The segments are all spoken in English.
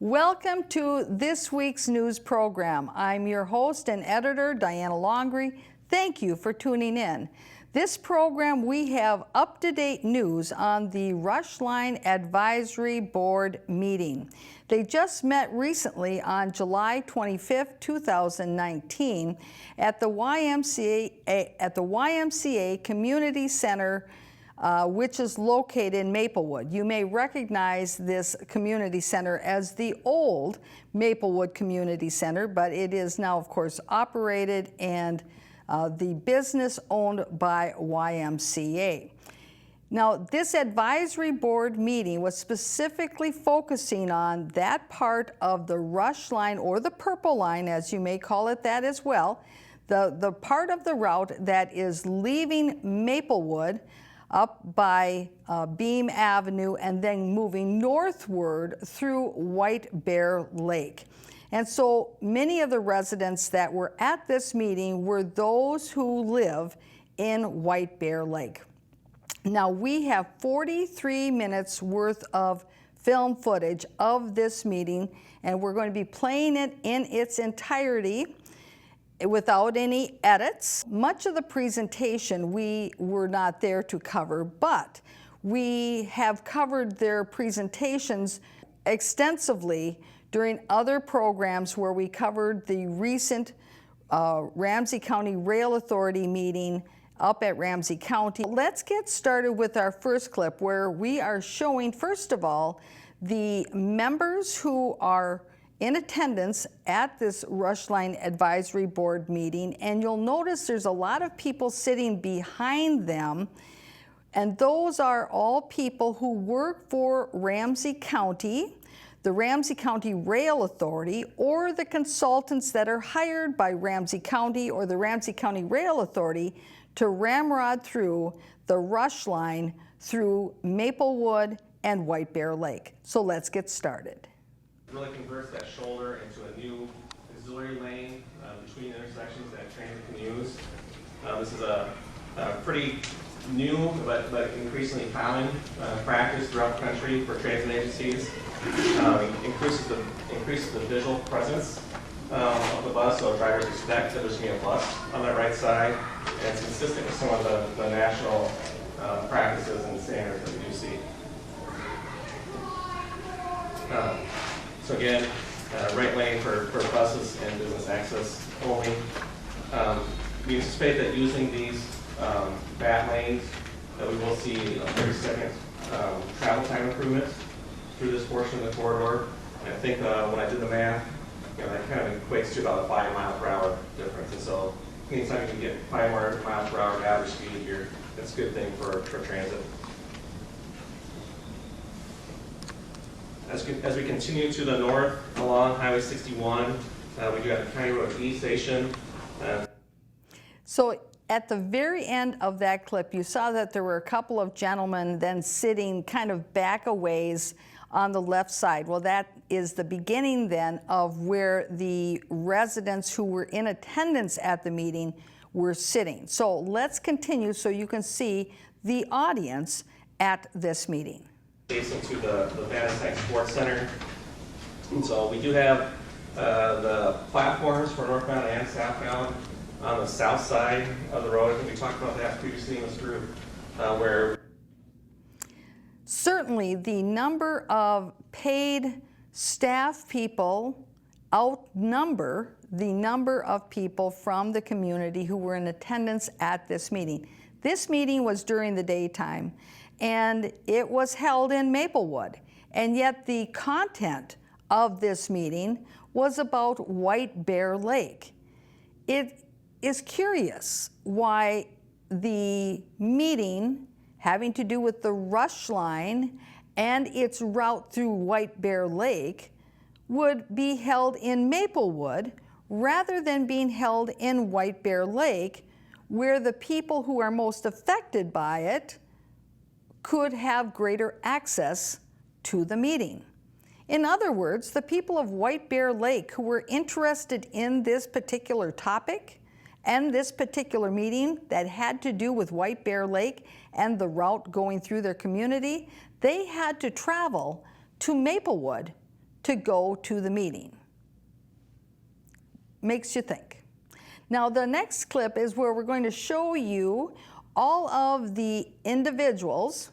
Welcome to this week's news program. I'm your host and editor, Diana Longry. Thank you for tuning in. This program, we have up-to-date news on the Rush Line Advisory Board meeting. They just met recently on July 25th, 2019 at the YMCA Community Center, which is located in Maplewood. You may recognize this community center as the old Maplewood Community Center, but it is now, of course, operated and the business owned by YMCA. Now, this advisory board meeting was specifically focusing on that part of the Rush Line, or the Purple Line, as you may call it that as well, the part of the route that is leaving Maplewood up by Beam Avenue and then moving northward through White Bear Lake. And so many of the residents that were at this meeting were those who live in White Bear Lake. Now, we have 43 minutes worth of film footage of this meeting, and we're going to be playing it in its entirety without any edits. Much of the presentation we were not there to cover, but we have covered their presentations extensively during other programs where we covered the recent Ramsey County Rail Authority meeting up at Ramsey County. Let's get started with our first clip, where we are showing, first of all, the members who are in attendance at this Rush Line Advisory Board meeting, and you'll notice there's a lot of people sitting behind them, and those are all people who work for Ramsey County, the Ramsey County Rail Authority, or the consultants that are hired by Ramsey County or the Ramsey County Rail Authority to ramrod through the Rush Line through Maplewood and White Bear Lake. So let's get started. Really converts that shoulder into a new auxiliary lane between intersections that transit can use. This is a pretty new but increasingly common practice throughout the country for transit agencies. Increases the visual presence of the bus, so drivers expect that there's going to be a bus on their right side, and it's consistent with some of the national practices and standards that we do see. So again, right lane for buses and business access only. We anticipate that using these bat lanes, that we will see a 30-second travel time improvement through this portion of the corridor. And I think when I did the math, that kind of equates to about a 5 mile per hour difference. And so anytime you can get 5 miles per hour average speed here, that's a good thing for transit. As we continue to the north along Highway 61, we do have the County Road E station. So at the very end of that clip, you saw that there were a couple of gentlemen then sitting kind of back a ways on the left side. Well, that is the beginning then of where the residents who were in attendance at the meeting were sitting. So let's continue so you can see the audience at this meeting. Adjacent to the Vanassack Sports Center. And so we do have the platforms for northbound and southbound on the south side of the road. I think we talked about that previously in this group, where certainly the number of paid staff people outnumber the number of people from the community who were in attendance at this meeting. This meeting was during the daytime, and it was held in Maplewood, and yet the content of this meeting was about White Bear Lake. It is curious why the meeting having to do with the Rush Line and its route through White Bear Lake would be held in Maplewood rather than being held in White Bear Lake, where the people who are most affected by it could have greater access to the meeting. In other words, the people of White Bear Lake who were interested in this particular topic and this particular meeting that had to do with White Bear Lake and the route going through their community, they had to travel to Maplewood to go to the meeting. Makes you think. Now, the next clip is where we're going to show you all of the individuals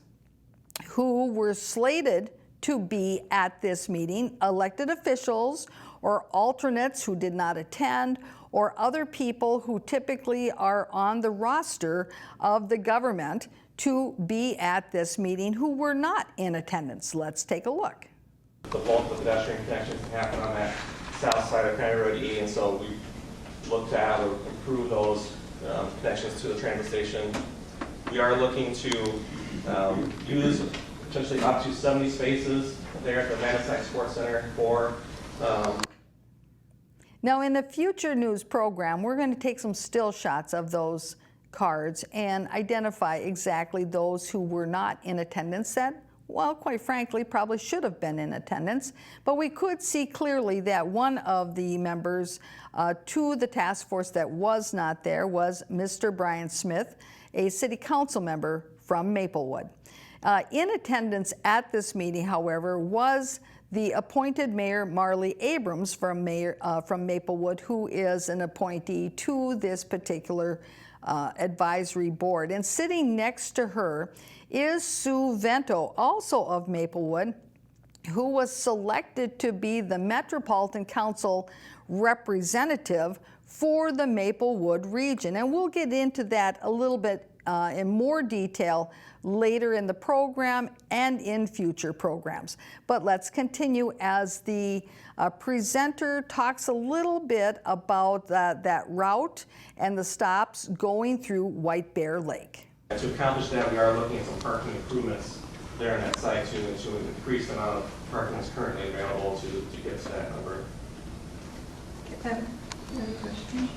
who were slated to be at this meeting, elected officials or alternates who did not attend, or other people who typically are on the roster of the government to be at this meeting who were not in attendance. Let's take a look. The bulk of the pedestrian connections happen on that south side of County Road E, and so we looked to how to improve those connections to the transit station. We are looking to use potentially up to 70 spaces there at the Manistee Sports Center for. Now, in a future news program, we're going to take some still shots of those cards and identify exactly those who were not in attendance that, well, quite frankly, probably should have been in attendance. But we could see clearly that one of the members to the task force that was not there was Mr. Brian Smith, a city council member from Maplewood. In attendance at this meeting, however, was the appointed Mayor Marley Abrams from Maplewood, who is an appointee to this particular advisory board. And sitting next to her is Sue Vento, also of Maplewood, who was selected to be the Metropolitan Council representative for the Maplewood region. And we'll get into that a little bit in more detail later in the program and in future programs. But let's continue as the presenter talks a little bit about that route and the stops going through White Bear Lake. To accomplish that, we are looking at some parking improvements there on that site to increase the amount of parking that's currently available to get to that number. I have a question.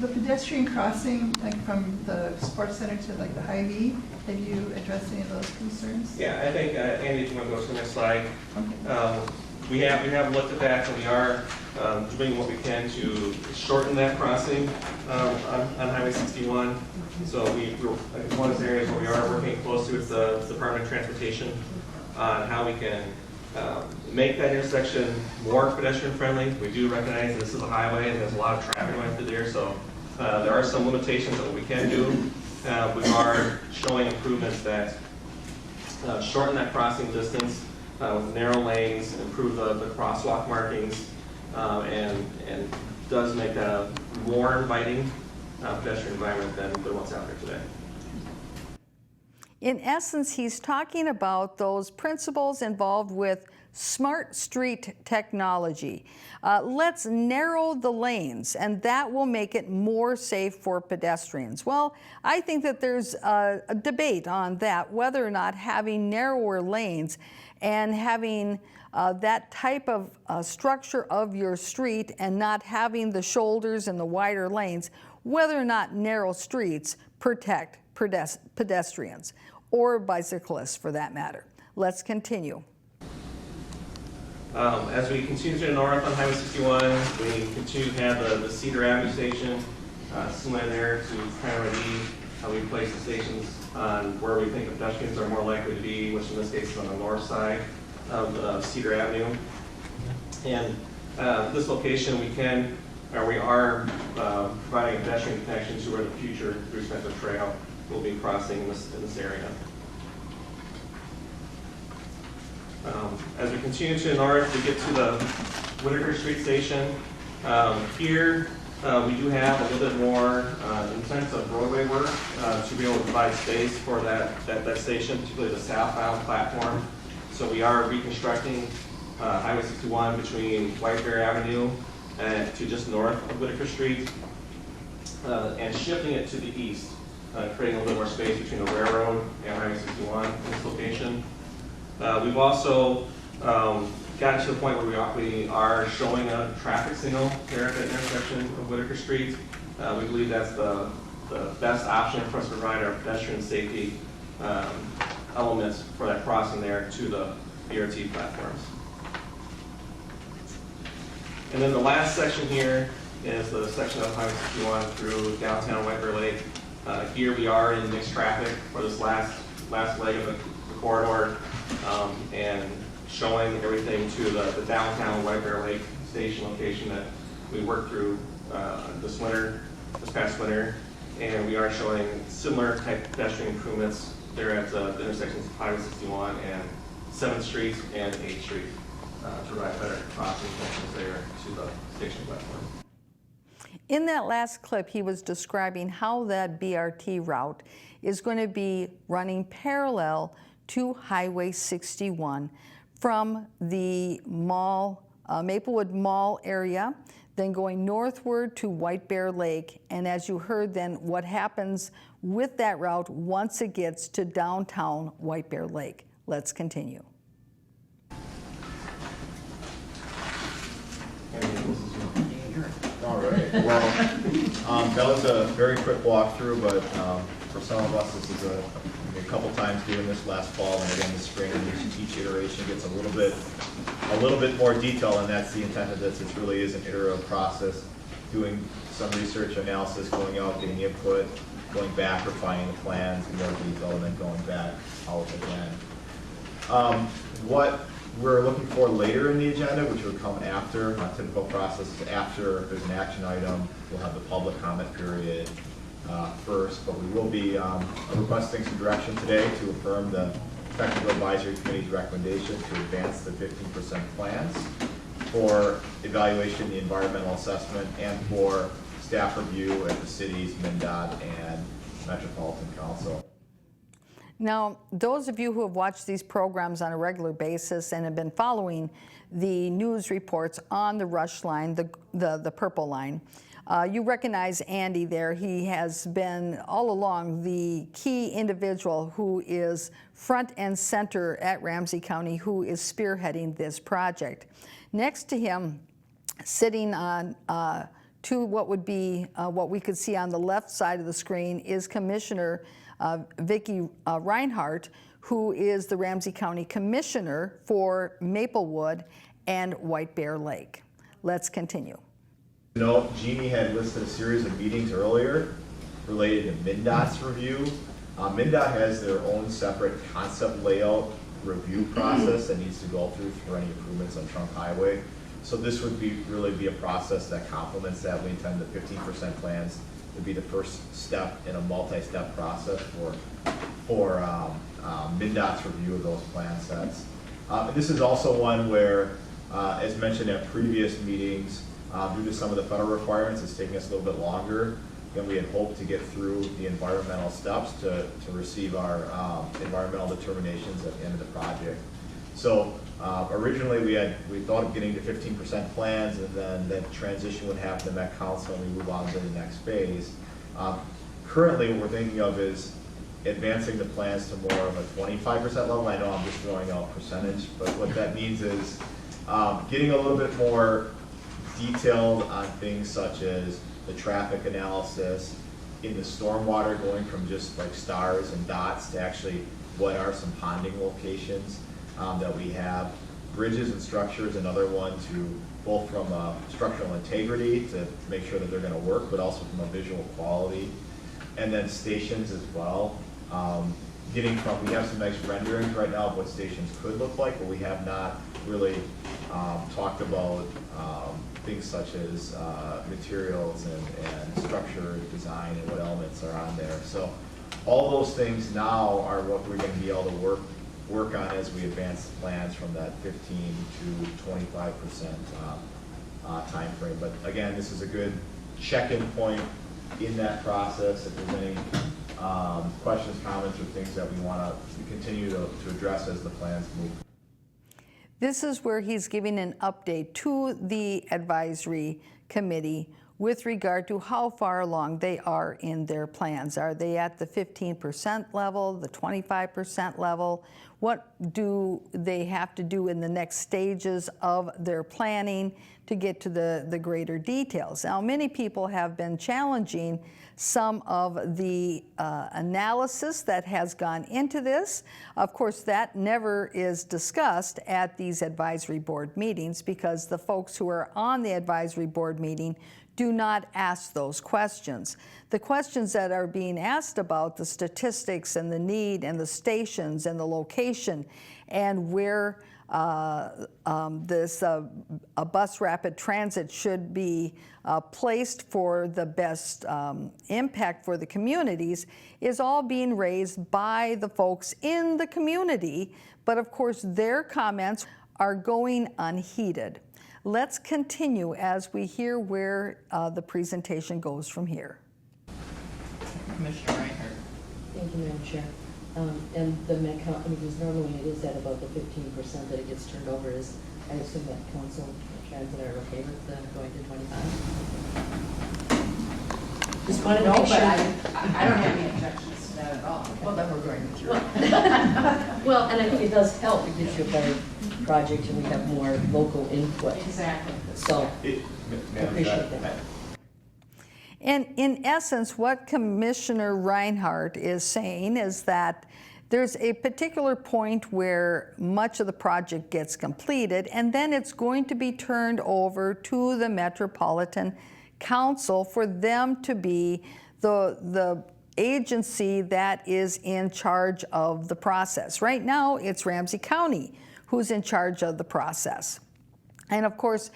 The pedestrian crossing, like from the sports center to like the Hy-Vee, have you addressed any of those concerns? Yeah, I think, Andy, if you want to go to the next slide. Okay. We have looked at that, and we are doing what we can to shorten that crossing on Highway 61. So one of the areas where we are working closely with the Department of Transportation on how we can make that intersection more pedestrian friendly. We do recognize that this is a highway and there's a lot of traffic going through there, so there are some limitations of what we can do. We are showing improvements that shorten that crossing distance with narrow lanes, improve the crosswalk markings, and does make that a more inviting pedestrian environment than what's out there today. In essence, he's talking about those principles involved with smart street technology. Let's narrow the lanes, and that will make it more safe for pedestrians. Well, I think that there's a debate on that, whether or not having narrower lanes and having that type of structure of your street and not having the shoulders and the wider lanes, whether or not narrow streets protect pedestrians or bicyclists for that matter. Let's continue. As we continue to the north on Highway 61, we continue to have the Cedar Avenue station, similar there to County Road E. We place the stations on where we think pedestrians are more likely to be, which in this case is on the north side of Cedar Avenue. And this location we are providing a pedestrian connection to where the future Bruce Smith Trail will be crossing in this area. As we continue to the north, we get to the Whitaker Street station. Here we do have a little bit more intensive roadway work to be able to provide space for that station, particularly the southbound platform. So we are reconstructing Highway 61 between White Bear Avenue and to just north of Whitaker Street and shifting it to the east, creating a little bit more space between the railroad and Highway 61 in this location. We've also gotten to the point where we are showing a traffic signal there at the intersection of Whitaker Street. We believe that's the best option for us to provide our pedestrian safety elements for that crossing there to the BRT platforms. And then the last section here is the section of Highway 61 through downtown White Bear Lake. Here we are in mixed traffic for this last leg of the corridor, and showing everything to the downtown White Bear Lake station location that we worked through this past winter. And we are showing similar type pedestrian improvements there at the intersections of Highway 61 and 7th Street and 8th Street to provide better crossing connections there to the station platform. In that last clip, he was describing how that BRT route is going to be running parallel to Highway 61 from the mall, Maplewood Mall area, then going northward to White Bear Lake. And as you heard then, what happens with that route once it gets to downtown White Bear Lake. Let's continue. All right, well, that was a very quick walkthrough, but for some of us, this is a couple times doing this last fall and again this spring, and each iteration gets a little bit more detail, and that's the intent of this. It really is an iterative process, doing some research analysis, going out, getting input, going back, refining the plans in more detail, and then going back out again. What we're looking for later in the agenda, which would come after, typical process is after there's an action item, we'll have the public comment period first, but we will be requesting some direction today to affirm the Technical Advisory Committee's recommendation to advance the 15% plans for evaluation, the environmental assessment, and for staff review at the city's MnDOT and Metropolitan Council. Now, those of you who have watched these programs on a regular basis and have been following the news reports on the Rush line, the purple line, you recognize Andy there. He has been all along the key individual who is front and center at Ramsey County, who is spearheading this project. Next to him, sitting on to what would be what we could see on the left side of the screen, is Commissioner Vicki Reinhardt, who is the Ramsey County Commissioner for Maplewood and White Bear Lake. Let's continue. You know, Jeannie had listed a series of meetings earlier related to MnDOT's review. MnDOT has their own separate concept layout review process that needs to go through for any improvements on Trunk Highway. So this would really be a process that complements that. We intend the 15% plans to be the first step in a multi-step process for MnDOT's review of those plan sets. And this is also one where, as mentioned at previous meetings, due to some of the federal requirements, it's taking us a little bit longer than we had hoped to get through the environmental steps to receive our environmental determinations at the end of the project. So originally we thought of getting to 15% plans, and then that transition would happen to Met Council and we move on to the next phase. Currently what we're thinking of is advancing the plans to more of a 25% level. I know I'm just throwing out percentage, but what that means is getting a little bit more detailed on things such as the traffic analysis, in the stormwater, going from just like stars and dots to actually what are some ponding locations that we have. Bridges and structures, another one, to both from structural integrity to make sure that they're going to work, but also from a visual quality. And then stations as well. We have some nice renderings right now of what stations could look like, but we have not really talked about things such as materials and structure design and what elements are on there. So all those things now are what we're going to be able to work on as we advance the plans from that 15 to 25% time frame. But again, this is a good check-in point in that process. If there's any questions, comments, or things that we want to continue to address as the plans move. This is where he's giving an update to the advisory committee with regard to how far along they are in their plans. Are they at the 15% level, the 25% level? What do they have to do in the next stages of their planning to get to the greater details? Now, many people have been challenging some of the analysis that has gone into this. Of course, that never is discussed at these advisory board meetings because the folks who are on the advisory board meeting do not ask those questions. The questions that are being asked about the statistics and the need and the stations and the location and where a bus rapid transit should be placed for the best impact for the communities is all being raised by the folks in the community, but of course their comments are going unheeded. Let's continue as we hear where the presentation goes from here. Commissioner Reinhardt. Thank you, Madam Chair. And the Met Council, because normally it is at about the 15% that it gets turned over, is, I assume that council transit are okay with going to 25? Just wanted to No, make but sure. I don't have any objections to that at all. Well, then we're going through it. Well, and I think it does help. It gives you a better project and we have more local input. Exactly. So, Madam appreciate Chair, that. And in essence, what Commissioner Reinhardt is saying is that there's a particular point where much of the project gets completed, and then it's going to be turned over to the Metropolitan Council for them to be the agency that is in charge of the process. Right now, it's Ramsey County who's in charge of the process. And of course,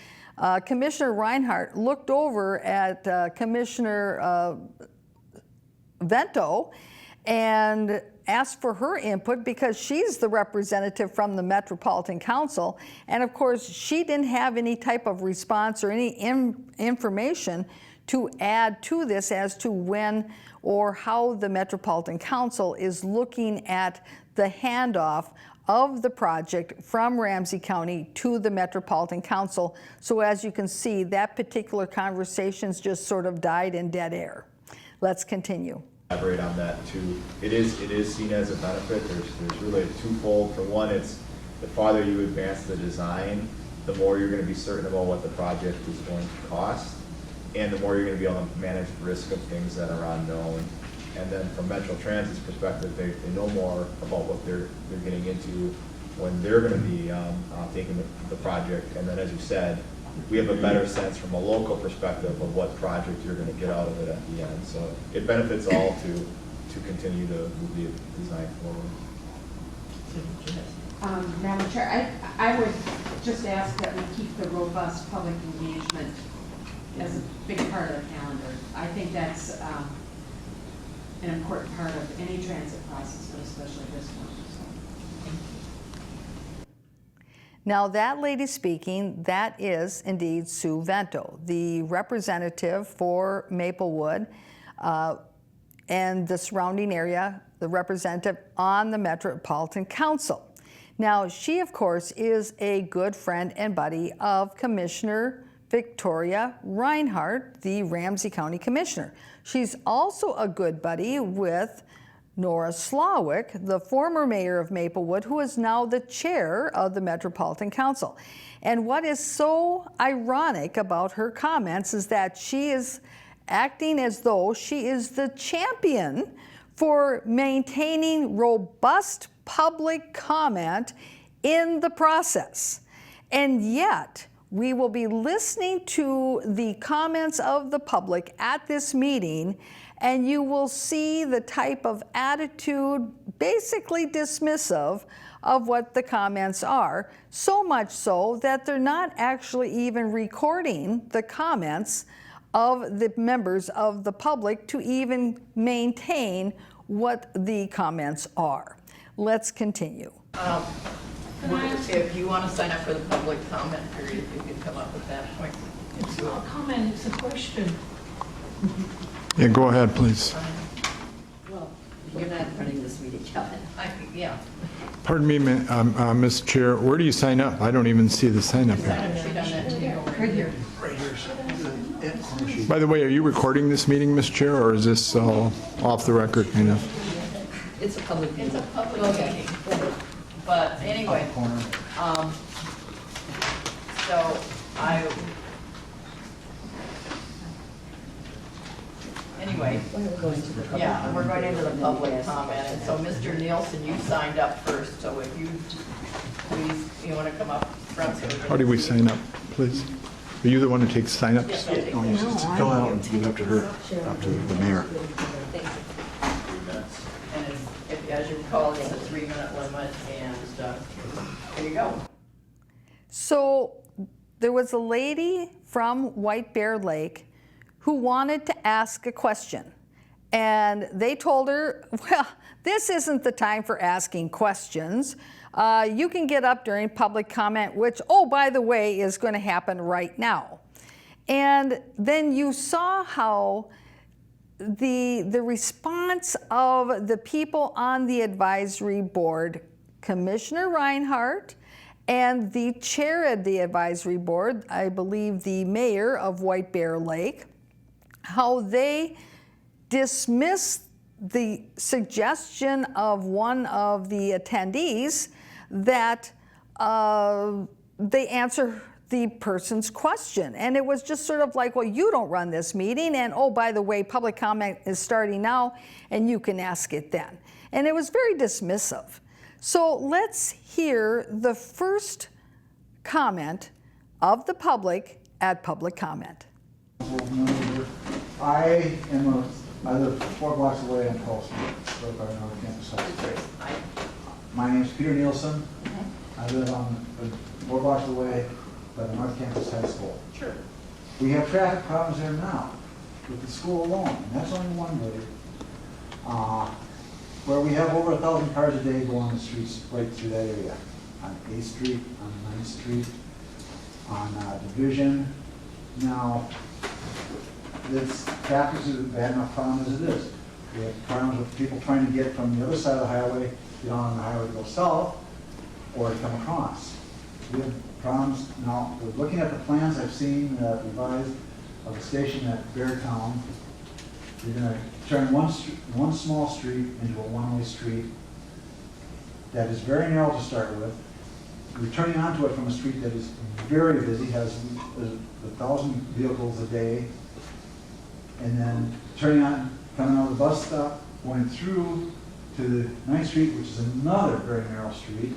Commissioner Reinhardt looked over at Commissioner Vento and asked for her input because she's the representative from the Metropolitan Council. And of course, she didn't have any type of response or any information to add to this as to when or how the Metropolitan Council is looking at the handoff of the project from Ramsey County to the Metropolitan Council. So as you can see, that particular conversation's just sort of died in dead air. Let's continue. Elaborate on that too. It is seen as a benefit. There's really a twofold. For one, it's the farther you advance the design, the more you're going to be certain about what the project is going to cost, and the more you're going to be able to manage the risk of things that are unknown. And then from Metro Transit's perspective, they know more about what they're getting into when they're going to be taking the project. And then, as you said, we have a better sense from a local perspective of what project you're going to get out of it at the end. So it benefits all to continue to move the design forward. Madam Chair, I would just ask that we keep the robust public engagement as a big part of the calendar. I think that's an important part of any transit process, but especially this one. Now that lady speaking, that is indeed Sue Vento, the representative for Maplewood and the surrounding area, the representative on the Metropolitan Council. Now she, of course, is a good friend and buddy of Commissioner Victoria Reinhardt, the Ramsey County Commissioner. She's also a good buddy with Nora Slawick, the former mayor of Maplewood, who is now the chair of the Metropolitan Council. And what is so ironic about her comments is that she is acting as though she is the champion for maintaining robust public comment in the process. And yet, we will be listening to the comments of the public at this meeting, and you will see the type of attitude, basically dismissive, of what the comments are, so much so that they're not actually even recording the comments of the members of the public to even maintain what the comments are. Let's continue. If you want to sign up for the public comment period, if you could come up with that point. It's not a comment, it's a question. Yeah, go ahead, please. well, you're not running this meeting, Kevin. Yeah. Pardon me, Ms. Chair, where do you sign up? I don't even see the sign up here. She done that to you. Right here. By the way, are you recording this meeting, Ms. Chair, or is this all off the record, kind of? It's a public meeting. It's a public meeting. But anyway, so anyway, We're going to the public yeah, we're going into the comment, public and then we comment. ask And so Mr. Nielsen, you signed up first, so if you, please, you want to come up front so we can. How do we sign up, please? Are you the one who takes sign-ups? Yes, I'll take No, you just fill out and give it up to her, up to the mayor. Thank you. 3 minutes. And as you recall, it's a 3-minute limit, and there you go. So there was a lady from White Bear Lake who wanted to ask a question. And they told her, well, this isn't the time for asking questions. You can get up during public comment, which, oh, by the way, is going to happen right now. And then you saw how the response of the people on the advisory board, Commissioner Reinhardt, and the chair of the advisory board, I believe the mayor of White Bear Lake, how they dismissed the suggestion of one of the attendees that they answer the person's question. And it was just sort of like, well, you don't run this meeting, and oh, by the way, public comment is starting now, and you can ask it then. And it was very dismissive. So let's hear the first comment of the public at public comment. I live 4 blocks away on 12th Street, right by North Campus High School. My name's Peter Nielsen. I live on 4 blocks away by the North Campus High School. Sure. We have traffic problems there now with the school alone, and that's only one way. Where we have over 1,000 cars a day go on the streets right through that area. On 8th Street, on 9th Street, on Division. Now, this traffic is a bad enough problem as it is. We have problems with people trying to get from the other side of the highway, get on the highway to go south, or to come across. We have problems, now, we're looking at the plans I've seen revised of the station at Beartown. You're gonna turn one small street into a one-way street that is very narrow to start with. We're turning onto it from a street that is very busy, has 1,000 vehicles a day, and then turning on, coming out of the bus stop, going through to 9th Street, which is another very narrow street,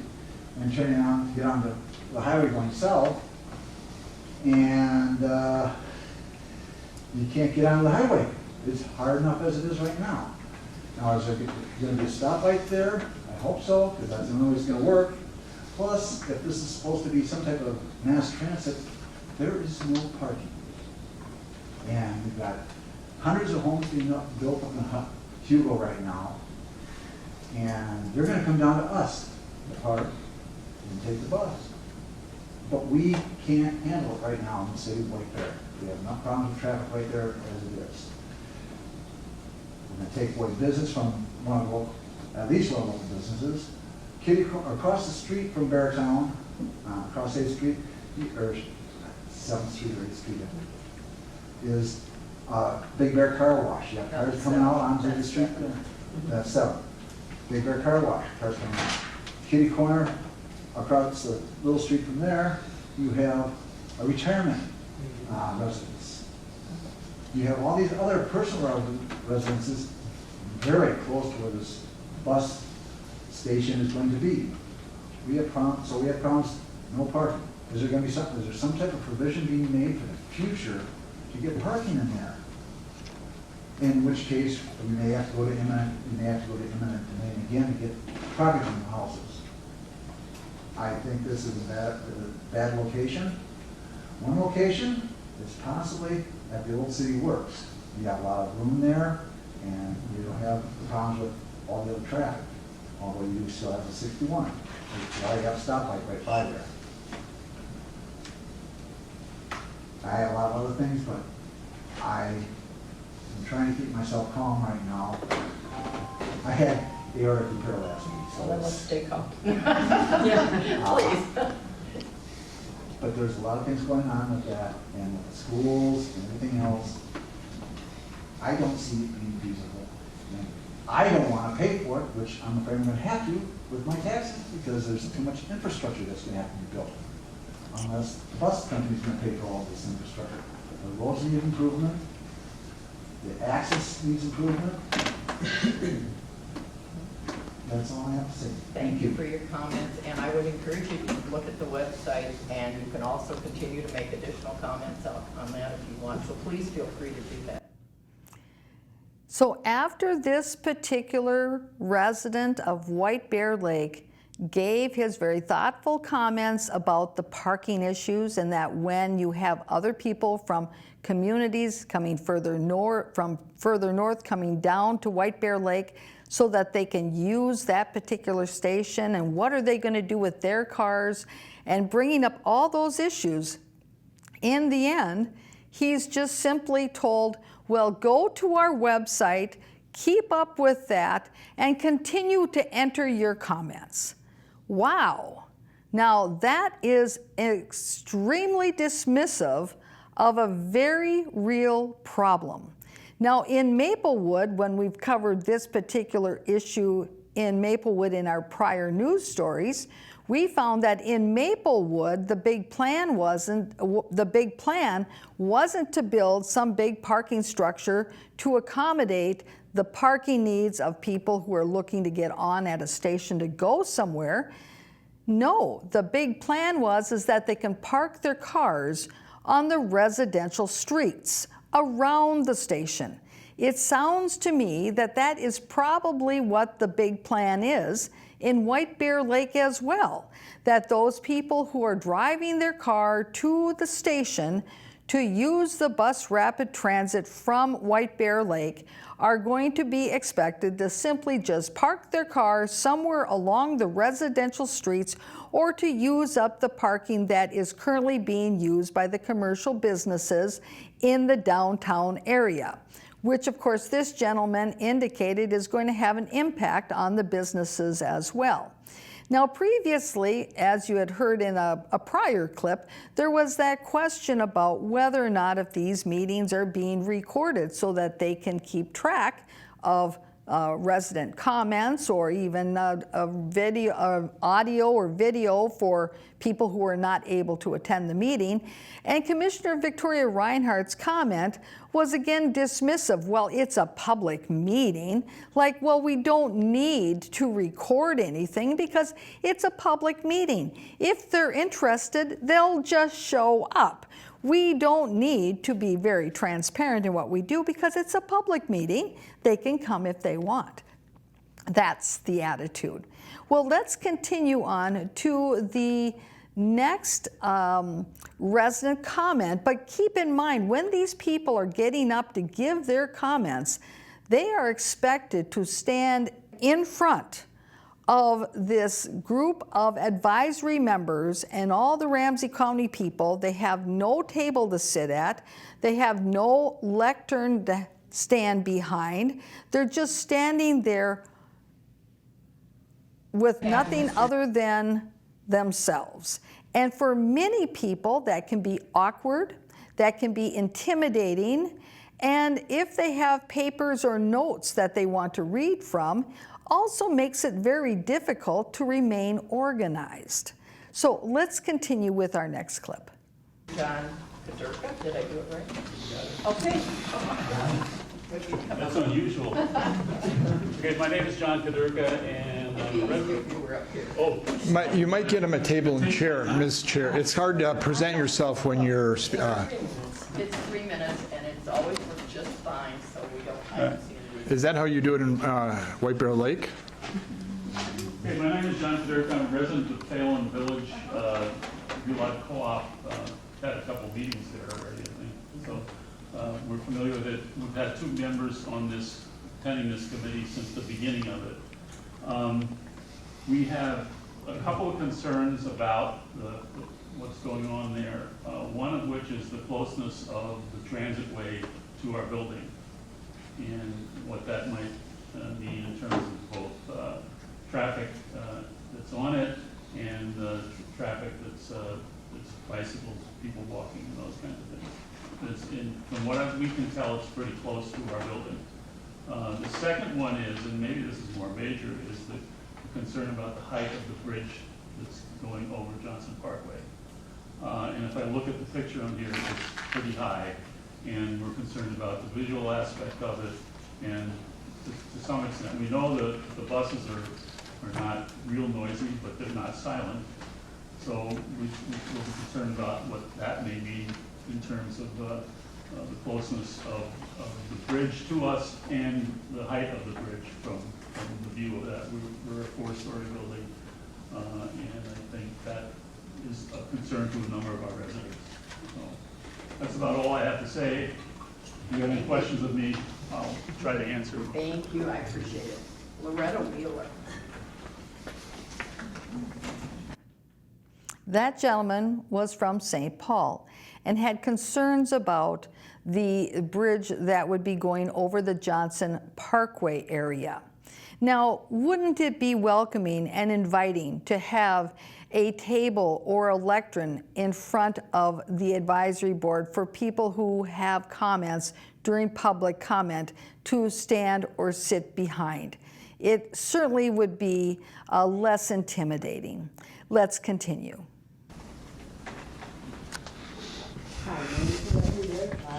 and turning on to get onto the highway going south, and you can't get onto the highway. It's hard enough as it is right now. Now, is there going to be a stoplight there? I hope so, because that's the only way it's going to work. Plus, if this is supposed to be some type of mass transit, there is no parking. And we've got hundreds of homes being built up in Hugo right now, and they're going to come down to us to park and take the bus. But we can't handle it right now in the city of White Bear. We have enough problems with traffic right there as it is. We're going to take away business from one of the local, at least one of the local businesses. Across the street from Beartown, across 8th Street, or 7th Street or 8th Street, is Big Bear Car Wash. You have cars coming out onto the street there. That's 7th. Big Bear Car Wash, cars coming out. Kitty Corner, across the little street from there, you have a retirement residence. You have all these other personal residences very close to where this bus station is going to be. We have problems, so we have problems, no parking. Is there going to be something, is there some type of provision being made for the future to get parking in there? In which case, we may have to go to eminent domain again to get property from the houses. I think this is a bad location. One location is possibly at the old City Works. You got a lot of room there, and you don't have the problems with all the other traffic. Although you still have the 61. You got a stoplight right by there. I have a lot of other things, but I am trying to keep myself calm right now. I had aortic repair last week, so Well, then let's stay calm. yeah, please. But there's a lot of things going on with that, and with the schools and everything else. I don't see it being feasible. And I don't want to pay for it, which I'm afraid I'm going to have to with my taxes, because there's too much infrastructure that's going to have to be built. Unless the bus company's going to pay for all of this infrastructure. The roads need improvement. The access needs improvement. That's all I have to say. Thank you for your comments, and I would encourage you to look at the website, and you can also continue to make additional comments on that if you want, so please feel free to do that. So after this particular resident of White Bear Lake gave his very thoughtful comments about the parking issues, and that when you have other people from communities coming further north, coming down to White Bear Lake so that they can use that particular station, and what are they going to do with their cars, and bringing up all those issues, in the end, he's just simply told, well, go to our website, keep up with that, and continue to enter your comments. Wow. Now that is extremely dismissive of a very real problem. Now in Maplewood, when we've covered this particular issue in Maplewood in our prior news stories, we found that in Maplewood, the big plan wasn't to build some big parking structure to accommodate the parking needs of people who are looking to get on at a station to go somewhere. No, the big plan is that they can park their cars on the residential streets around the station. It sounds to me that that is probably what the big plan is in White Bear Lake as well, that those people who are driving their car to the station to use the bus rapid transit from White Bear Lake are going to be expected to simply just park their car somewhere along the residential streets, or to use up the parking that is currently being used by the commercial businesses in the downtown area, which of course this gentleman indicated is going to have an impact on the businesses as well. Now previously, as you had heard in a prior clip, there was that question about whether or not if these meetings are being recorded so that they can keep track of resident comments, or even audio or video for people who are not able to attend the meeting. And Commissioner Victoria Reinhardt's comment was again dismissive. Well, it's a public meeting. Like, well, we don't need to record anything because it's a public meeting. If they're interested, they'll just show up. We don't need to be very transparent in what we do because it's a public meeting. They can come if they want. That's the attitude. Well, let's continue on to the next resident comment, but keep in mind, when these people are getting up to give their comments, they are expected to stand in front of this group of advisory members and all the Ramsey County people. They have no table to sit at. They have no lectern to stand behind. They're just standing there with nothing other than themselves. And for many people, that can be awkward, that can be intimidating, and if they have papers or notes that they want to read from, also makes it very difficult to remain organized. So let's continue with our next clip. John Katurka, did I do it right? Okay. That's unusual. Okay, my name is John Katurka, and I'm a resident. You were up here. Oh, You might get him a table and chair, Ms. Chair. It's hard to present yourself when you're... It's 3 minutes, and it's always worked just fine, so I haven't seen it. Is that how you do it in White Bear Lake? okay, my name is John Katurka. I'm a resident of Phelan Village. Real Life Co-op. Had a couple meetings there already, I think. So we're familiar with it. We've had 2 members on this, attending this committee since the beginning of it. We have a couple of concerns about what's going on there. One of which is the closeness of the transit way to our building, and what that might mean in terms of both traffic that's on it and traffic that's bicycles, people walking, and those kinds of things. From what we can tell, it's pretty close to our building. The second one is, and maybe this is more major, is the concern about the height of the bridge that's going over Johnson Parkway. And if I look at the picture on here, it's pretty high, and we're concerned about the visual aspect of it. And to some extent, we know that the buses are not real noisy, but they're not silent. So we're concerned about what that may mean in terms of the closeness of the bridge to us and the height of the bridge from the view of that. We're a 4-story building. and I think that is of concern to a number of our residents. So that's about all I have to say. If you have any questions of me, I'll try to answer. Thank you, I appreciate it. Loretta Wheeler. That gentleman was from St. Paul and had concerns about the bridge that would be going over the Johnson Parkway area. Now, wouldn't it be welcoming and inviting to have a table or a lectern in front of the advisory board for people who have comments during public comment to stand or sit behind? It certainly would be less intimidating. Let's continue. Hi, my name is Leslie Wood. I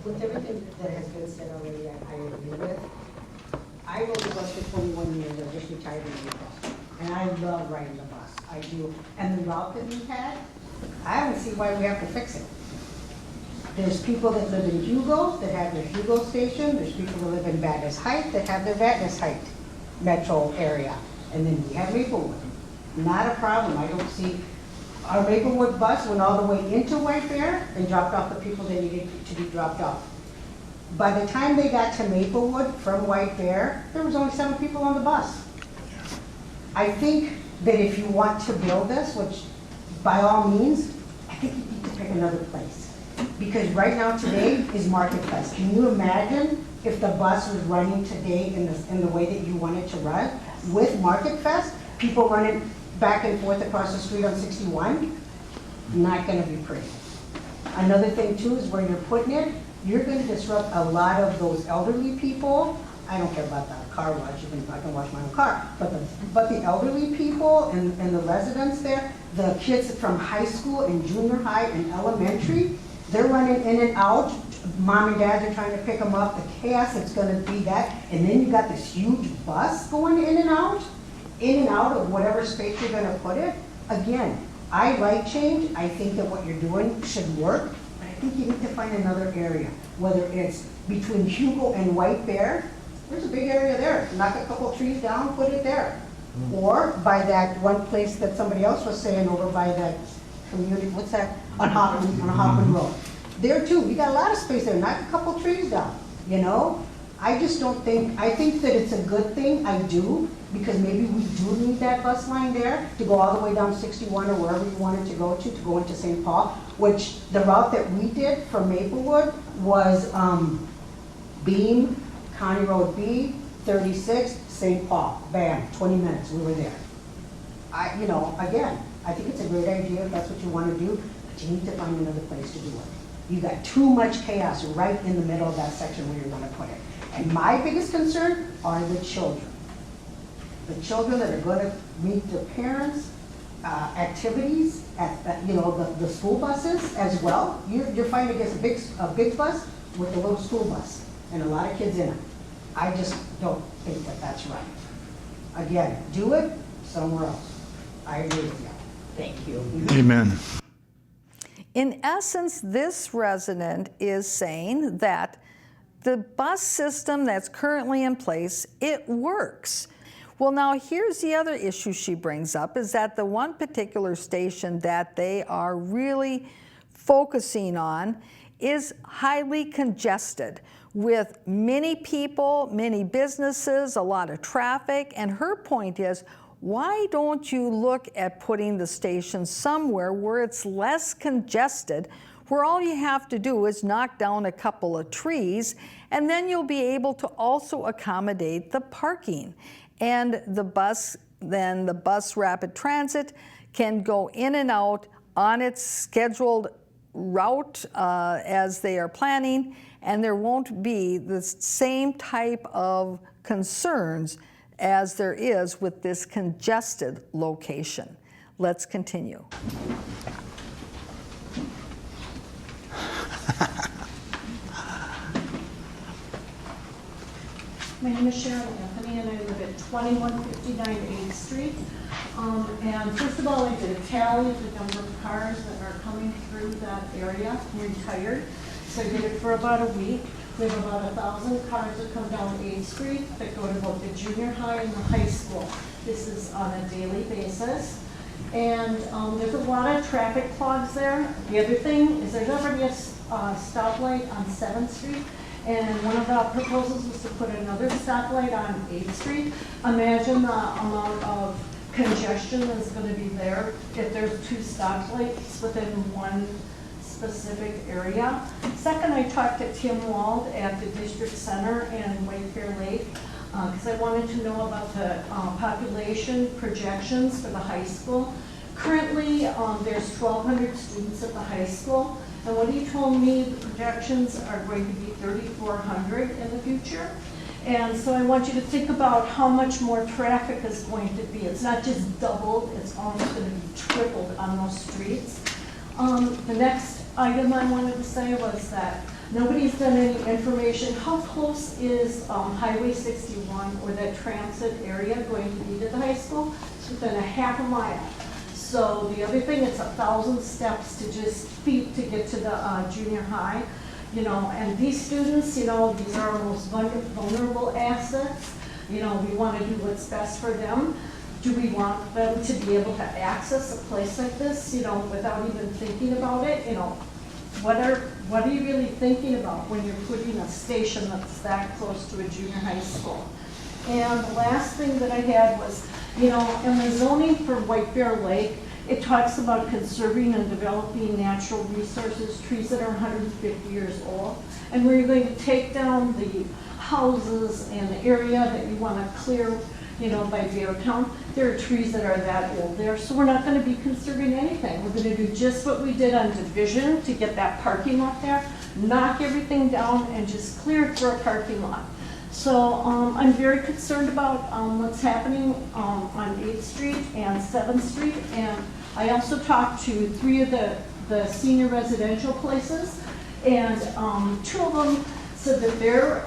with everything that has been said already, I agree with. I rode the bus for 21 years. I just retired in April. And I love riding the bus. I do. And the route that we had, I don't see why we have to fix it. There's people that live in Hugo that have their Hugo station. There's people that live in Vadnais Heights that have their Vadnais Heights metro area. And then we have Maplewood. Not a problem. I don't see. Our Maplewood bus went all the way into White Bear and dropped off the people that needed to be dropped off. By the time they got to Maplewood from White Bear, there was only 7 people on the bus. I think that if you want to build this, which by all means, I think you need to pick another place. Because right now today is Marketplace. Can you imagine if the bus was running today in the way that you want it to run with Market Fest? People running back and forth across the street on 61, not gonna be pretty. Another thing too is where you're putting it, you're gonna disrupt a lot of those elderly people. I don't care about the car wash, even if I can wash my own car, but the elderly people and the residents there, the kids from high school and junior high and elementary, they're running in and out. Mom and dad are trying to pick them up, the chaos that's gonna be that, and then you got this huge bus going in and out of whatever space you're gonna put it. Again, I like change. I think that what you're doing should work, but I think you need to find another area, whether it's between Hugo and White Bear. There's a big area there. Knock a couple trees down, put it there. Or by that one place that somebody else was saying over by that community, what's that? On Hoffman Road. There too, we got a lot of space there. Knock a couple trees down, you know? I just don't think, I think that it's a good thing, I do, because maybe we do need that bus line there to go all the way down 61 or wherever you wanted to go into St. Paul, which the route that we did from Maplewood was Beam, County Road B, 36, St. Paul. Bam, 20 minutes, we were there. Again, I think it's a great idea if that's what you want to do, but you need to find another place to do it. You got too much chaos right in the middle of that section where you're going to put it. And my biggest concern are the children. The children that are going to meet their parents, activities at the school buses as well. You're fighting against a big bus with a little school bus and a lot of kids in it. I just don't think that that's right. Again, do it somewhere else. I agree with you. Thank you. Amen. In essence, this resident is saying that the bus system that's currently in place, it works. Well, now here's the other issue she brings up, is that the one particular station that they are really focusing on is highly congested with many people, many businesses, a lot of traffic, and her point is, why don't you look at putting the station somewhere where it's less congested, where all you have to do is knock down a couple of trees, and then you'll be able to also accommodate the parking. And the bus rapid transit can go in and out on its scheduled route as they are planning, and there won't be the same type of concerns as there is with this congested location. Let's continue. My name is Sharon Anthony, and I live at 2159 8th Street. And first of all, I did a tally of the number of cars that are coming through that area. I'm retired, so I did it for about a week. We have about 1,000 cars that come down 8th Street that go to both the junior high and the high school. This is on a daily basis. And there's a lot of traffic clogs there. The other thing is there's already a stoplight on 7th Street. And one of our proposals was to put another stoplight on 8th Street. Imagine the amount of congestion that's going to be there if there's 2 stoplights within one specific area. Second, I talked to Tim Wald at the District Center in Whitefair Lake because I wanted to know about the population projections for the high school. Currently, there's 1,200 students at the high school. And what he told me, the projections are going to be 3,400 in the future. And so I want you to think about how much more traffic is going to be. It's not just doubled, it's almost going to be tripled on those streets. The next item I wanted to say was that nobody's done any information. How close is Highway 61 or that transit area going to be to the high school? It's within a half a mile. So the other thing, it's 1,000 steps to just feet to get to the junior high, you know, and these students, you know, these are our most vulnerable assets. You know, we want to do what's best for them. Do we want them to be able to access a place like this, you know, without even thinking about it? You know, what are you really thinking about when you're putting a station that's that close to a junior high school? And the last thing that I had was, you know, in the zoning for Whitefair Lake, it talks about conserving and developing natural resources, trees that are 150 years old. And we're going to take down the houses and the area that you want to clear, you know, by Beartown. There are trees that are that old there, so we're not going to be conserving anything. We're going to do just what we did on Division to get that parking lot there, knock everything down and just clear it for a parking lot. So I'm very concerned about what's happening on 8th Street and 7th Street. And I also talked to 3 of the senior residential places, and 2 of them said that their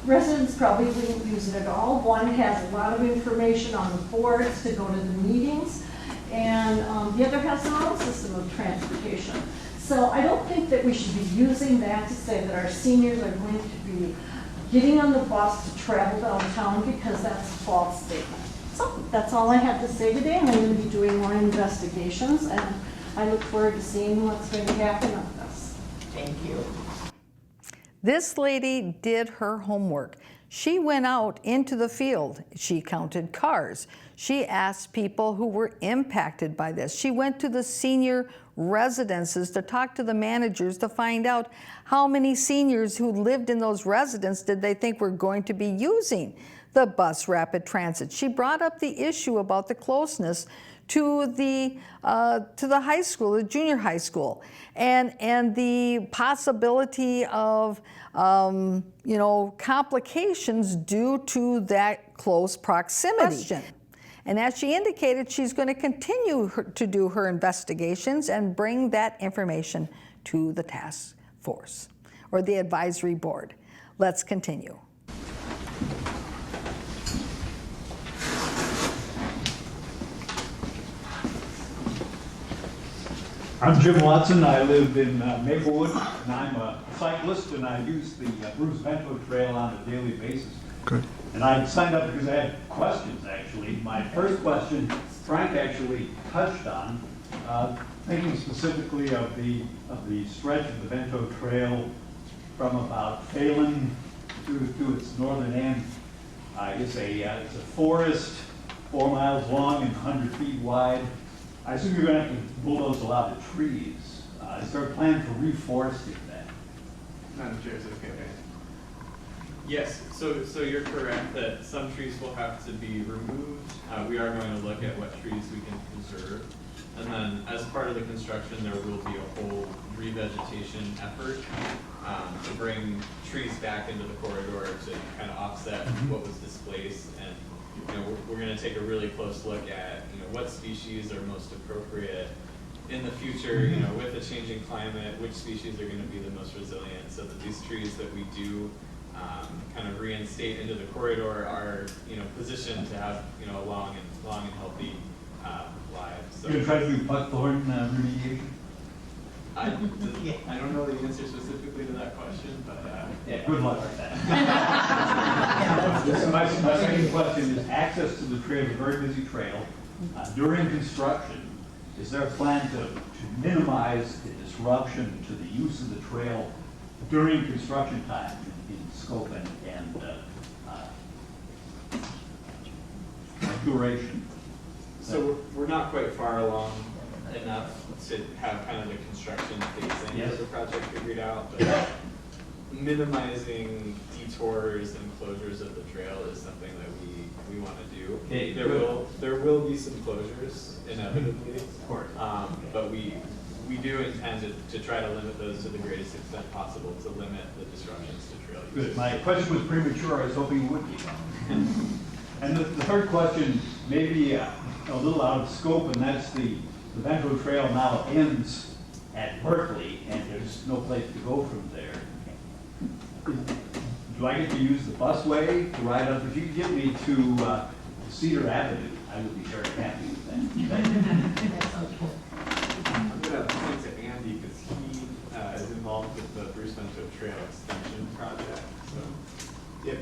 residents probably wouldn't use it at all. One has a lot of information on the boards to go to the meetings, and the other has their own system of transportation. So I don't think that we should be using that to say that our seniors are going to be getting on the bus to travel downtown, because that's a false statement. So that's all I have to say today, and I'm going to be doing more investigations, and I look forward to seeing what's going to happen on this. Thank you. This lady did her homework. She went out into the field. She counted cars. She asked people who were impacted by this. She went to the senior residences to talk to the managers to find out how many seniors who lived in those residences did they think were going to be using the bus rapid transit. She brought up the issue about the closeness to the high school, the junior high school, and the possibility of you know, complications due to that close proximity. And as she indicated, she's going to continue to do her investigations and bring that information to the task force or the advisory board. Let's continue. I'm Jim Watson. I live in Maplewood, and I'm a cyclist, and I use the Bruce Bento Trail on a daily basis. Good. And I signed up because I had questions, actually. My first question, Frank actually touched on, thinking specifically of the stretch of the Bento Trail from about Phelan to its northern end. It's a forest, 4 miles long and 100 feet wide. I assume you're going to have to bulldoze a lot of trees. Is there a plan for reforesting that? Madam Chair, is it okay? Yes, so you're correct that some trees will have to be removed. We are going to look at what trees we can preserve. And then as part of the construction, there will be a whole revegetation effort to bring trees back into the corridor to kind of offset what was displaced. And you know, we're going to take a really close look at what species are most appropriate in the future, with the changing climate, which species are going to be the most resilient, so that these trees that we do kind of reinstate into the corridor are, positioned to have, a long and healthy lives. So You're going to try to do buckthorn remediation? I don't know the answer specifically to that question, but, Yeah, good luck with that. So my second question is, access to the trail is a very busy trail. During construction, is there a plan to minimize the disruption to the use of the trail during construction time in scope and duration? So we're not quite far along enough to have kind of the construction phasing of the project figured out, but minimizing detours and closures of the trail is something that we want to do. Okay, there will be some closures inevitably, of course. But we do intend to try to limit those to the greatest extent possible to limit the disruptions to trail use. Good. My question was premature. I was hoping it would be. And the third question may be a little out of scope, and that's the Vento Trail now ends at Berkeley, and there's no place to go from there. Do I get to use the busway to ride up? If you could get me to Cedar Avenue, I would be very happy with that. I'm going to point to Andy because he is involved with the Bruce Vento Trail Extension Project. So, Yeah.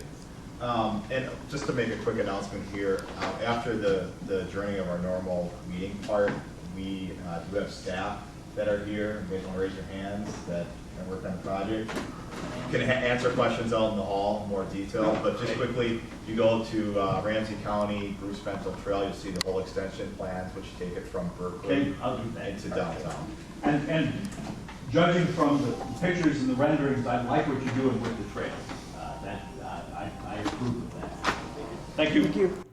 And just to make a quick announcement here, after the adjourning of our normal meeting part, we do have staff that are here. You guys want to raise your hands that can work on the project? You can answer questions out in the hall in more detail, but just quickly, you go to Ramsey County, Bruce Vento Trail, you'll see the whole extension plans, which take it from Berkeley Okay, I'll do that. into downtown. And judging from the pictures and the renderings, I like what you're doing with the trail. I approve of that. Thank you. Thank you.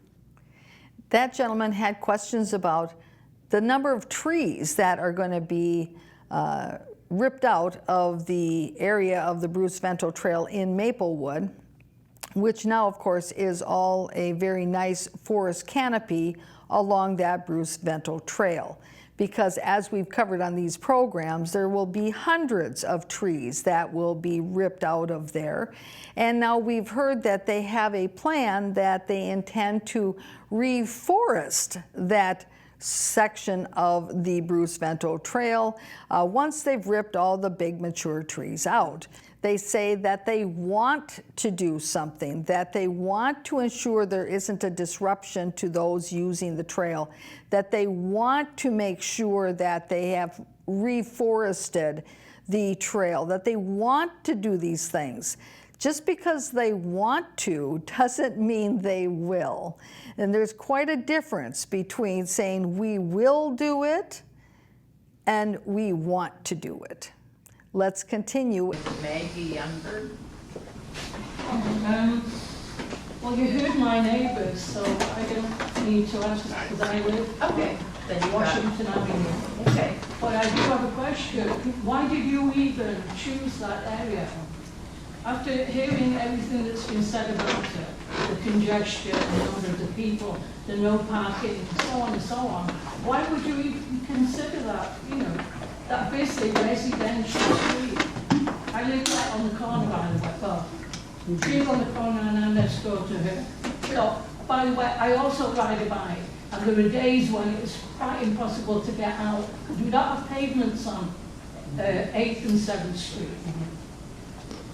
That gentleman had questions about the number of trees that are going to be ripped out of the area of the Bruce Vento Trail in Maplewood, which now, of course, is all a very nice forest canopy along that Bruce Vento Trail. Because as we've covered on these programs, there will be hundreds of trees that will be ripped out of there. And now we've heard that they have a plan that they intend to reforest that section of the Bruce Vento Trail once they've ripped all the big mature trees out. They say that they want to do something, that they want to ensure there isn't a disruption to those using the trail, that they want to make sure that they have reforested the trail, that they want to do these things. Just because they want to doesn't mean they will. And there's quite a difference between saying we will do it and we want to do it. Let's continue. Maggie Youngberg. Well, you heard my neighbors, so I don't need to answer because I live Okay. Then you Washington Avenue. Okay. But I do have a question. Why did you even choose that area? After hearing everything that's been said about it, the congestion, the number of the people, the no parking, so on and so on, why would you even consider that, that basically residential street? I live right on the corner, by the way, well, she's on the corner and I'm next door to her. So, by the way, I also ride a bike, and there were days when it was quite impossible to get out, because we don't have pavements on 8th and 7th Street.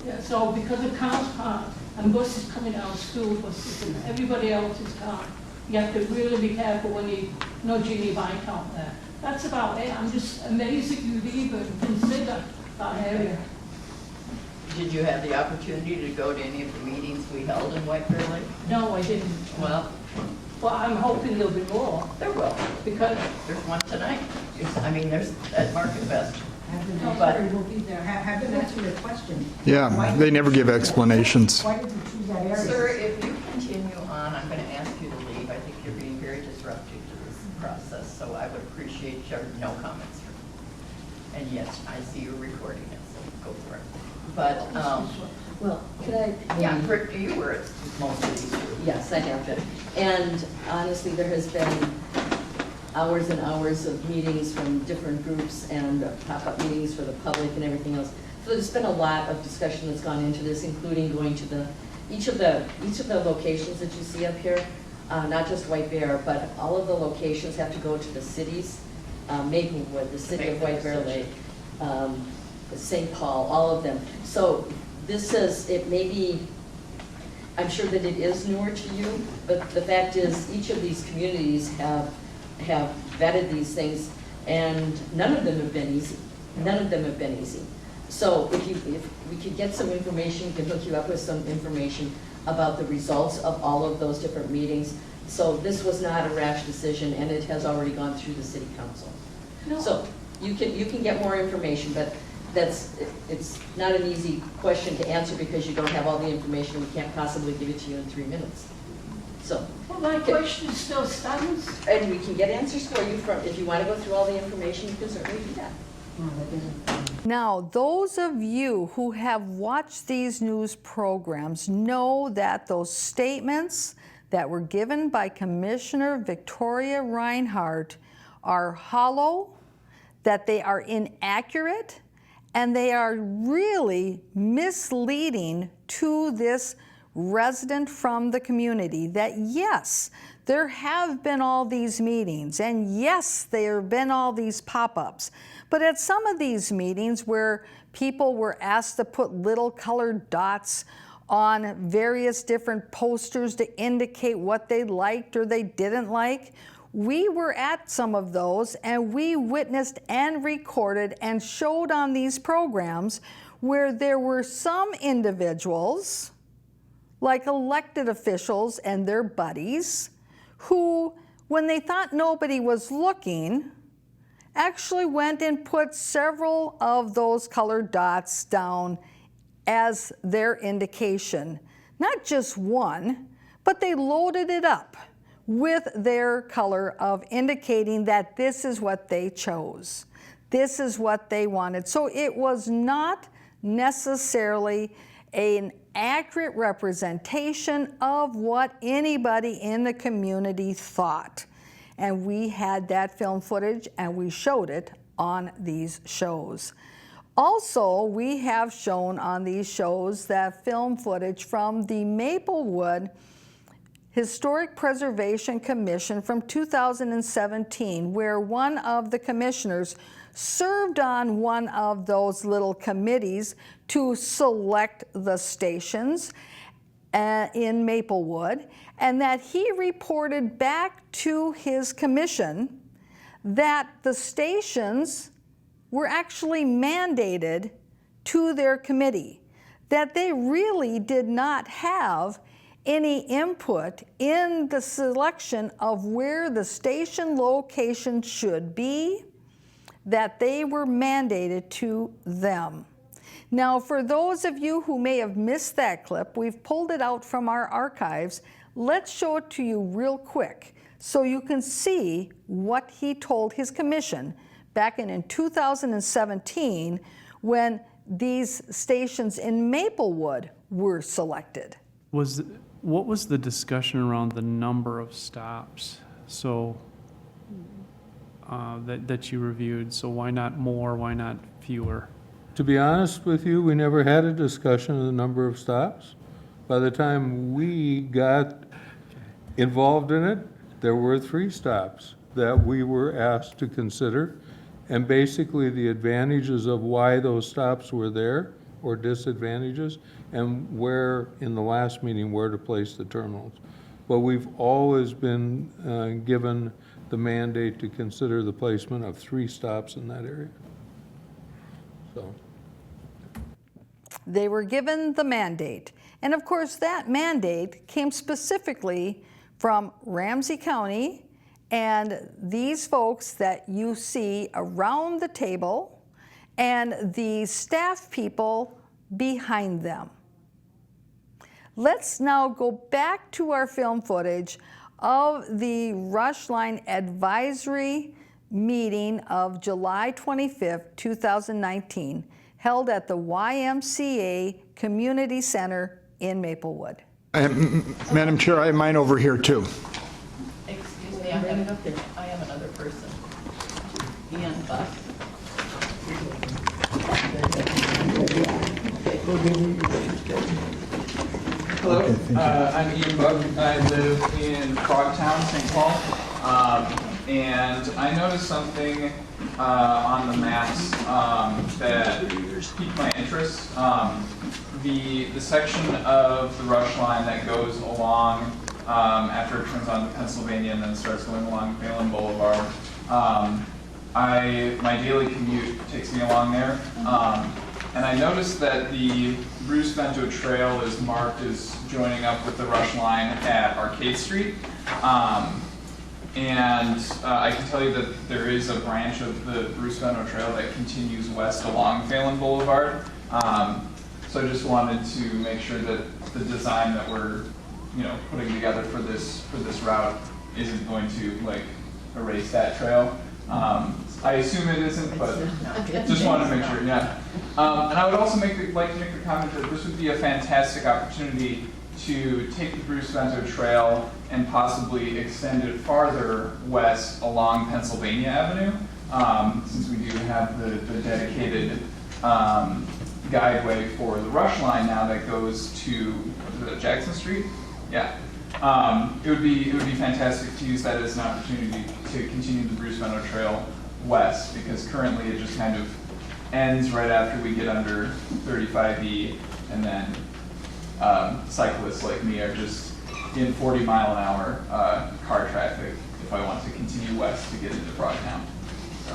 Yeah, so because of cars parked and buses coming out, school buses and everybody else's car, you have to really be careful when you're nudging your bike out there. That's about it. I'm just amazed that you'd even consider that area. Did you have the opportunity to go to any of the meetings we held in White Bear Lake? No, I didn't. Well, I'm hoping there'll be more. there will. Because There's one tonight. I mean, there's at Market Fest. Everybody will be there. Have them answer your question. Yeah, they never give explanations. Why did you choose that area? Sir, if you continue on, I'm going to ask you to leave. I think you're being very disruptive to this process, so I would appreciate your no comments. And yes, I see you're recording it, so go for it. But, Well, could I? yeah, Rick, you were at most of these. Yes, I have been. And honestly, there has been hours and hours of meetings from different groups and pop-up meetings for the public and everything else. So there's been a lot of discussion that's gone into this, including going to each of the locations that you see up here, not just White Bear, but all of the locations have to go to the cities, Maplewood, the city of White Bear Lake, St. Paul, all of them. So this says it may be, I'm sure that it is newer to you, but the fact is each of these communities have vetted these things, and none of them have been easy. None of them have been easy. So if we could get some information, we can hook you up with some information about the results of all of those different meetings. So this was not a rash decision, and it has already gone through the city council. No. So you can get more information, but it's not an easy question to answer because you don't have all the information. We can't possibly give it to you in 3 minutes. So. Well, my question still stands. And we can get answers for you from, if you want to go through all the information, you can certainly do that. Now, those of you who have watched these news programs know that those statements that were given by Commissioner Victoria Reinhardt are hollow, that they are inaccurate, and they are really misleading to this resident from the community. That yes, there have been all these meetings, and yes, there have been all these pop-ups. But at some of these meetings where people were asked to put little colored dots on various different posters to indicate what they liked or they didn't like, we were at some of those, and we witnessed and recorded and showed on these programs where there were some individuals, like elected officials and their buddies, who, when they thought nobody was looking, actually went and put several of those colored dots down as their indication. Not just one, but they loaded it up with their color of indicating that this is what they chose. This is what they wanted. So it was not necessarily an accurate representation of what anybody in the community thought. And we had that film footage and we showed it on these shows. Also, we have shown on these shows that film footage from the Maplewood Historic Preservation Commission from 2017, where one of the commissioners served on one of those little committees to select the stations in Maplewood, and that he reported back to his commission that the stations were actually mandated to their committee, that they really did not have any input in the selection of where the station location should be, that they were mandated to them. Now, for those of you who may have missed that clip, we've pulled it out from our archives. Let's show it to you real quick so you can see what he told his commission back in 2017 when these stations in Maplewood were selected. What was the discussion around the number of stops? So that you reviewed. So why not more? Why not fewer? To be honest with you, we never had a discussion of the number of stops. By the time we got involved in it, there were 3 stops that we were asked to consider. And basically the advantages of why those stops were there, or disadvantages, and where, in the last meeting, where to place the terminals. But we've always been given the mandate to consider the placement of 3 stops in that area. So. They were given the mandate. And of course, that mandate came specifically from Ramsey County and these folks that you see around the table and the staff people behind them. Let's now go back to our film footage of the Rush Line Advisory meeting of July 25th, 2019, held at the YMCA Community Center in Maplewood. Madam Chair, I have mine over here too. Excuse me, I have another person. Ian Buck. Hello, I'm Ian Buck. I live in Frogtown, St. Paul, and I noticed something on the maps that piqued my interest. The section of the Rush Line that goes along after it turns onto Pennsylvania and then starts going along Phelan Boulevard. My daily commute takes me along there. And I noticed that the Bruce Bento Trail is marked as joining up with the Rush Line at Arcade Street. And I can tell you that there is a branch of the Bruce Bento Trail that continues west along Phelan Boulevard. So I just wanted to make sure that the design that we're putting together for this route isn't going to like erase that trail. I assume it isn't, but just wanted to make sure, yeah. And I would also like to make the comment that this would be a fantastic opportunity to take the Bruce Bento Trail and possibly extend it farther west along Pennsylvania Avenue, since we do have the dedicated guideway for the Rush Line now that goes to Jackson Street. Yeah. It would be fantastic to use that as an opportunity to continue the Bruce Bento Trail west, because currently it just kind of ends right after we get under 35E, and then cyclists like me are just in 40-mile-an-hour car traffic if I want to continue west to get into Frogtown. So,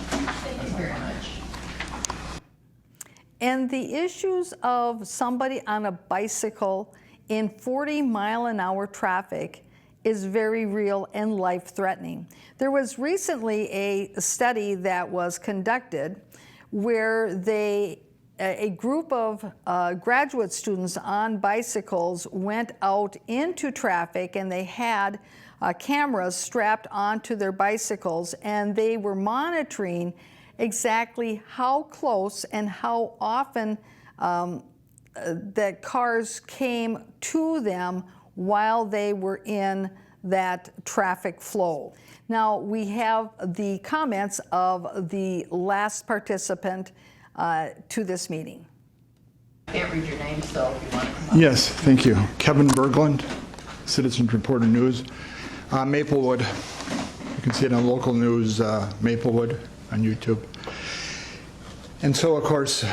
Thank you very much. And the issues of somebody on a bicycle in 40-mile-an-hour traffic is very real and life-threatening. There was recently a study that was conducted where a group of graduate students on bicycles went out into traffic, and they had cameras strapped onto their bicycles, and they were monitoring exactly how close and how often that cars came to them while they were in that traffic flow. Now, we have the comments of the last participant to this meeting. I can't read your name, so if you want to come up. Yes, thank you. Kevin Berglund, Citizens Reporter News. Maplewood, you can see it on local news, Maplewood on YouTube. And so, of course,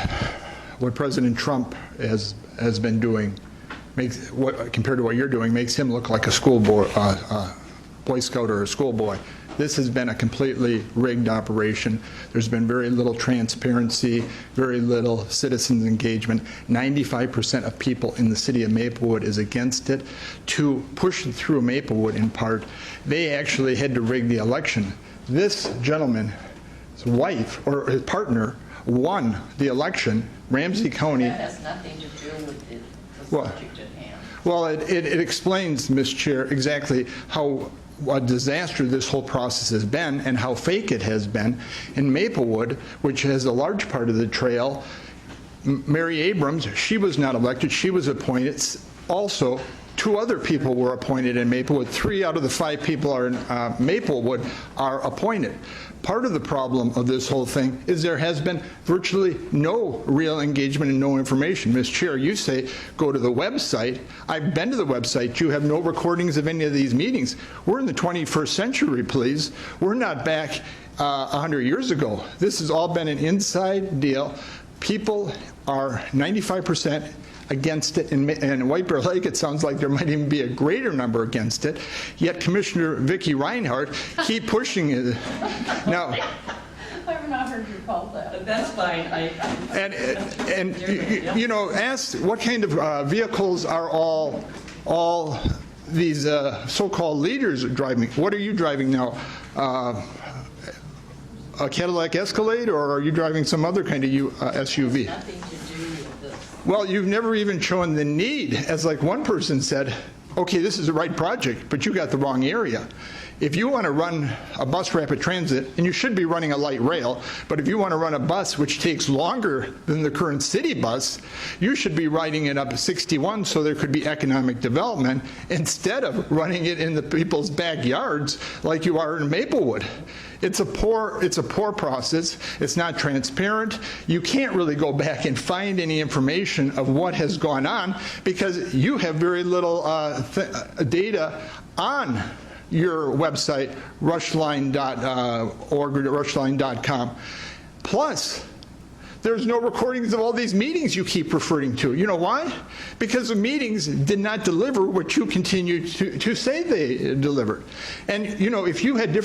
what President Trump has been doing compared to what you're doing makes him look like a schoolboy, Boy Scout or a schoolboy. This has been a completely rigged operation. There's been very little transparency, very little citizens engagement. 95% of people in the city of Maplewood is against it. To push it through Maplewood in part, they actually had to rig the election. This gentleman's wife or his partner won the election. Ramsey County. That has nothing to do with the subject at hand. Well, it explains, Ms. Chair, exactly how a disaster this whole process has been and how fake it has been. In Maplewood, which has a large part of the trail, Mary Abrams, she was not elected, she was appointed. Also, 2 other people were appointed in Maplewood. 3 out of the 5 people are in Maplewood are appointed. Part of the problem of this whole thing is there has been virtually no real engagement and no information. Ms. Chair, you say go to the website. I've been to the website. You have no recordings of any of these meetings. We're in the 21st century, please. We're not back 100 years ago. This has all been an inside deal. People are 95% against it. In White Bear Lake, it sounds like there might even be a greater number against it. Yet Commissioner Vicki Reinhardt keep pushing it. Now, I've not heard you call that. That's fine. And you know, ask what kind of vehicles are all these so-called leaders driving. What are you driving now? A Cadillac Escalade, or are you driving some other kind of SUV? Nothing to do with this. Well, you've never even shown the need, as like one person said, okay, this is the right project, but you got the wrong area. If you want to run a bus rapid transit, and you should be running a light rail, but if you want to run a bus which takes longer than the current city bus, you should be riding it up 61 so there could be economic development instead of running it in the people's backyards like you are in Maplewood. It's a poor process. It's not transparent. You can't really go back and find any information of what has gone on because you have very little data on your website, rushline.org or rushline.com. Plus, there's no recordings of all these meetings you keep referring to. You know why? Because the meetings did not deliver what you continue to say they delivered. And you know, if you had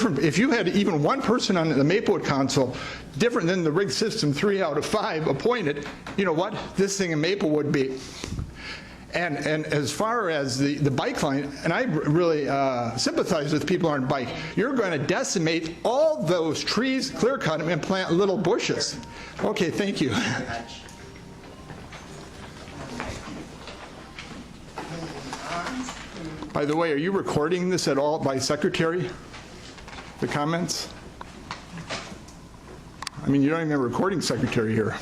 even one person on the Maplewood Council different than the rigged system 3 out of 5 appointed, you know what? This thing in Maplewood would be. And as far as the bike line, and I really sympathize with people on bike, you're going to decimate all those trees, clear cut them, and plant little bushes. Okay, thank you. By the way, are you recording this at all by secretary? The comments? I mean, you don't even have a recording secretary here.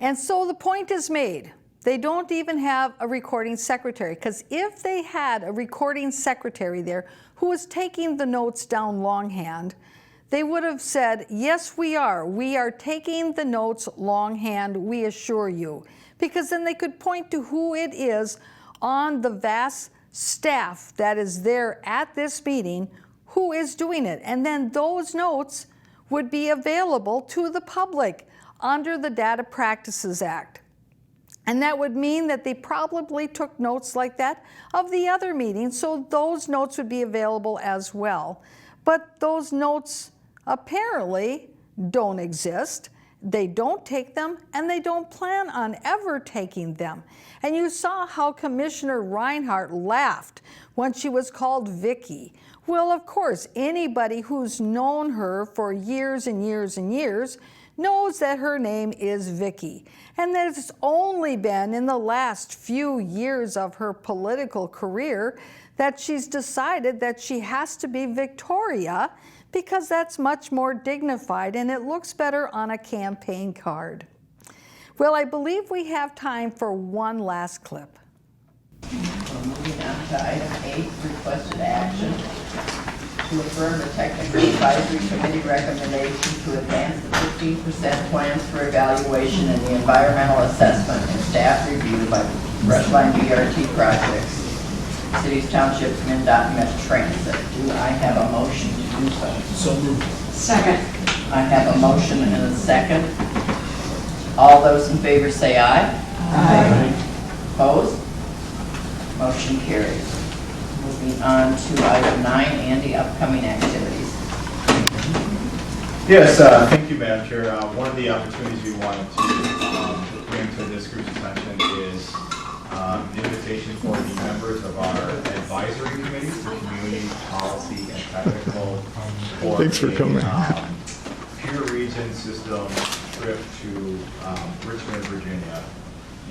And so the point is made. They don't even have a recording secretary, because if they had a recording secretary there who was taking the notes down longhand, they would have said, yes, we are taking the notes longhand, we assure you. Because then they could point to who it is on the vast staff that is there at this meeting who is doing it. And then those notes would be available to the public under the Data Practices Act. And that would mean that they probably took notes like that of the other meetings, so those notes would be available as well. But those notes apparently don't exist. They don't take them, and they don't plan on ever taking them. And you saw how Commissioner Reinhardt laughed when she was called Vicky. Well, of course, anybody who's known her for years and years and years knows that her name is Vicky, and that it's only been in the last few years of her political career that she's decided that she has to be Victoria, because that's much more dignified and it looks better on a campaign card. Well, I believe we have time for one last clip. Moving on to item 8, requested action to affirm the Technical Advisory Committee recommendation to advance the 15% plans for evaluation and the environmental assessment and staff review by Rushline BRT projects, cities, townships, MnDOT, Met Transit. Do I have a motion to do so? So moved. Second. I have a motion and a second. All those in favor say aye. Aye. Opposed? Motion carries. Moving on to item 9, Andy, upcoming activities. Yes, thank you, Madam Chair. One of the opportunities we wanted to bring to this group's attention is the invitation for the members of our advisory committees, the community, policy, and technical, for Thanks for coming. Pure Region system trip to Richmond, Virginia.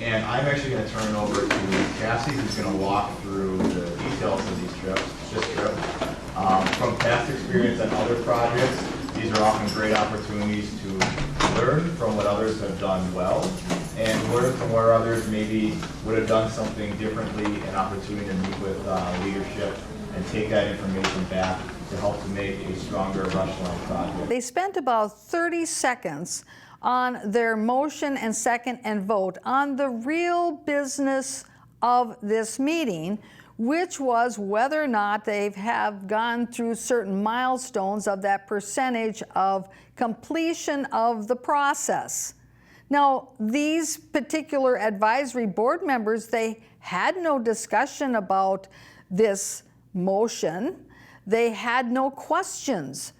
And I'm actually going to turn it over to Cassie, who's going to walk through the details of this trip. From past experience on other projects, these are often great opportunities to learn from what others have done well, and learn from where others maybe would have done something differently, an opportunity to meet with leadership and take that information back to help to make a stronger Rushline project. They spent about 30 seconds on their motion and second and vote on the real business of this meeting, which was whether or not they have gone through certain milestones of that percentage of completion of the process. Now, these particular advisory board members, they had no discussion about this motion. They had no questions.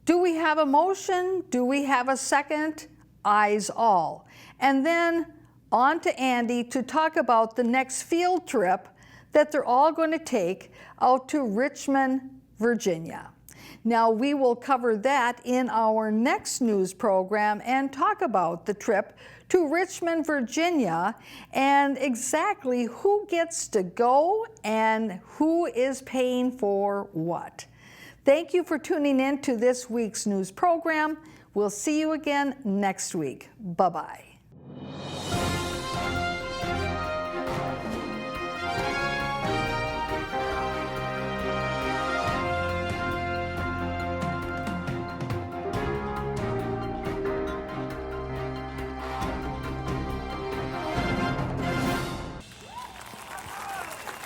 Do we have a motion? Do we have a second? Ayes all. And then on to Andy to talk about the next field trip that they're all going to take out to Richmond, Virginia. Now, we will cover that in our next news program and talk about the trip to Richmond, Virginia, and exactly who gets to go and who is paying for what. Thank you for tuning in to this week's news program. We'll see you again next week. Bye-bye.